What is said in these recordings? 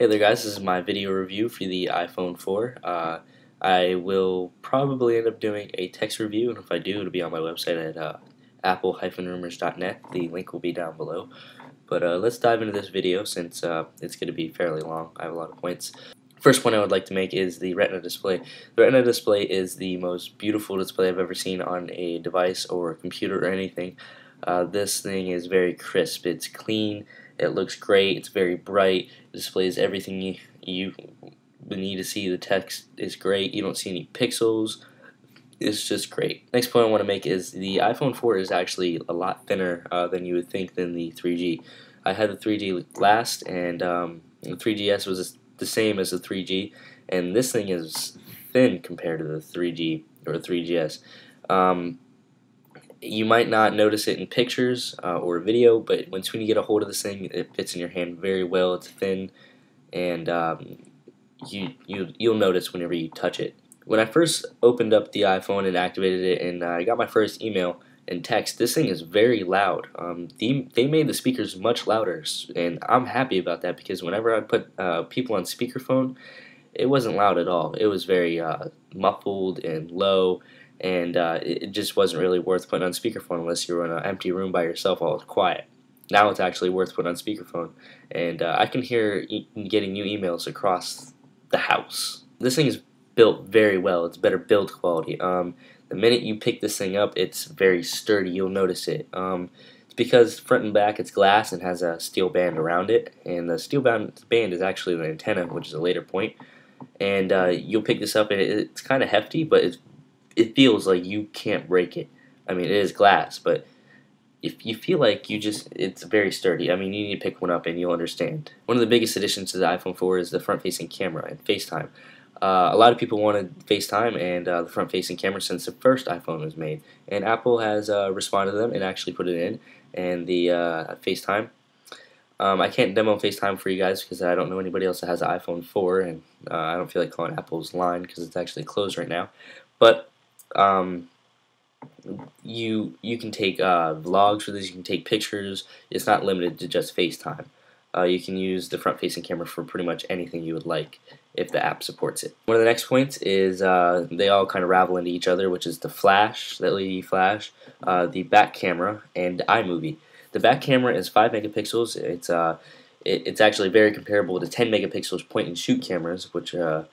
Hey there guys, this is my video review for the iPhone 4. I will probably end up doing a text review, and if I do, it'll be on my website at apple-rumors.net. The link will be down below. But let's dive into this video since it's going to be fairly long. I have a lot of points. First point I would like to make is the Retina display. The Retina display is the most beautiful display I've ever seen on a device or a computer or anything. This thing is very crisp. It's clean. It looks great. It's very bright. It displays everything you need to see. The text is great. You don't see any pixels. It's just great. Next point I want to make is the iPhone 4 is actually a lot thinner than you would think than the 3G. I had the 3G last, and the 3GS was the same as the 3G, and this thing is thin compared to the 3G or 3GS. You might not notice it in pictures or video, but when you get a hold of this thing, it fits in your hand very well. It's thin, and you'll notice whenever you touch it. When I first opened up the iPhone and activated it, and I got my first email and text, this thing is very loud. They made the speakers much louder, and I'm happy about that because whenever I put people on speakerphone, it wasn't loud at all. It was very muffled and low, and it just wasn't really worth putting on speakerphone unless you were in an empty room by yourself while it's quiet. Now it's actually worth putting on speakerphone, and I can hear getting new emails across the house. This thing is built very well. It's better build quality. The minute you pick this thing up, it's very sturdy. You'll notice it. It's because front and back it's glass and has a steel band around it, and the steel band is actually the antenna, which is a later point. And you'll pick this up, and it's kind of hefty, but it feels like you can't break it. I mean, it is glass, but if you feel like it's very sturdy. I mean, you need to pick one up and you'll understand. One of the biggest additions to the iPhone 4 is the front-facing camera and FaceTime. A lot of people wanted FaceTime and the front-facing camera since the first iPhone was made, and Apple has responded to them and actually put it in. And the FaceTime, I can't demo FaceTime for you guys because I don't know anybody else that has an iPhone 4, and I don't feel like calling Apple's line because it's actually closed right now. But you can take vlogs for this. You can take pictures. It's not limited to just FaceTime. You can use the front-facing camera for pretty much anything you would like if the app supports it. One of the next points is they all kind of ravel into each other, which is the flash, the LED flash, the back camera, and iMovie. The back camera is 5 megapixels. It's actually very comparable to 10 megapixels point-and-shoot cameras, which are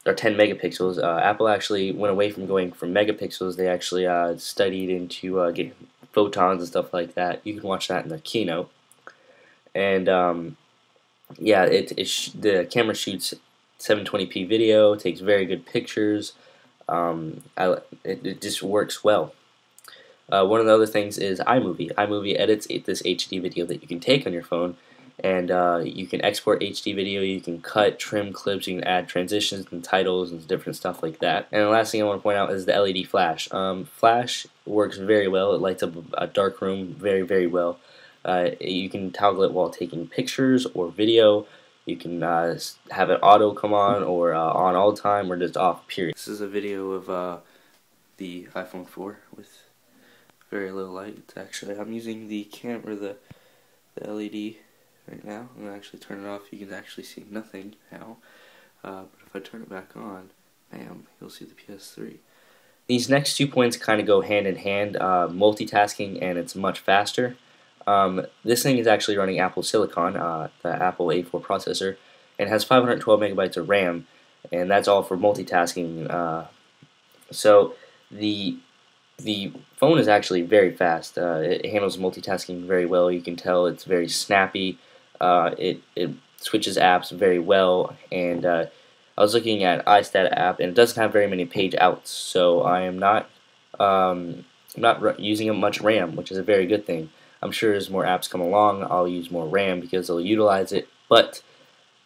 10 megapixels. Apple actually went away from going from megapixels. They actually studied into getting photons and stuff like that. You can watch that in the keynote. And yeah, the camera shoots 720p video, takes very good pictures. It just works well. One of the other things is iMovie. iMovie edits this HD video that you can take on your phone, and you can export HD video, you can cut, trim clips, you can add transitions and titles and different stuff like that. And the last thing I want to point out is the LED flash. Flash works very well. It lights up a dark room very, very well. You can toggle it while taking pictures or video. You can have it auto come on, or on all the time, or just off, period. This is a video of the iPhone 4 with very low light. It's actually, I'm using the camera, the LED right now. I'm going to actually turn it off. You can actually see nothing now. But if I turn it back on, bam, you'll see the PS3. These next 2 points kind of go hand in hand, multitasking, and it's much faster. This thing is actually running Apple Silicon, the Apple A4 processor, and has 512 megabytes of RAM, and that's all for multitasking. So the phone is actually very fast. It handles multitasking very well. You can tell it's very snappy. It switches apps very well, and I was looking at iStat app, and it doesn't have very many page outs, so I am not using much RAM, which is a very good thing. I'm sure as more apps come along, I'll use more RAM because they'll utilize it, but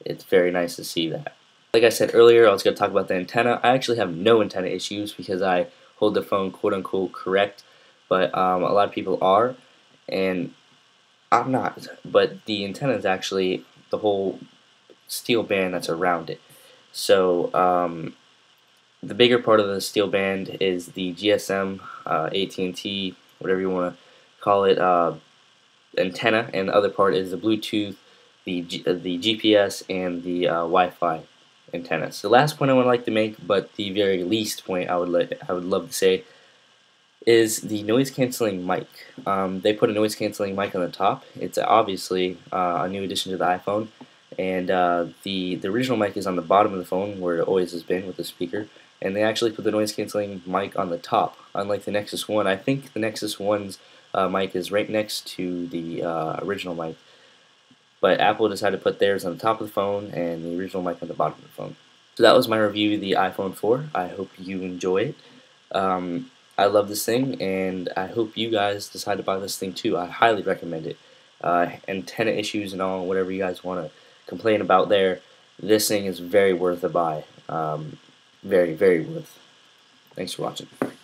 it's very nice to see that. Like I said earlier, I was going to talk about the antenna. I actually have no antenna issues because I hold the phone quote-unquote correct, but a lot of people are, and I'm not. But the antenna is actually the whole steel band that's around it. So the bigger part of the steel band is the GSM, AT&T, whatever you want to call it, antenna, and the other part is the Bluetooth the GPS and the Wi-Fi antennas. The last point I would like to make, but the very least point I would love to say, is the noise canceling mic. They put a noise canceling mic on the top. It's obviously a new addition to the iPhone, and the original mic is on the bottom of the phone where it always has been with the speaker. And they actually put the noise canceling mic on the top, unlike the Nexus One. I think the Nexus One's mic is right next to the original mic, but Apple decided to put theirs on the top of the phone and the original mic on the bottom of the phone. So that was my review of the iPhone 4. I hope you enjoy it. I love this thing, and I hope you guys decide to buy this thing too. I highly recommend it. Antenna issues and all, whatever you guys want to complain about there, this thing is very worth a buy. Very, very worth. Thanks for watching.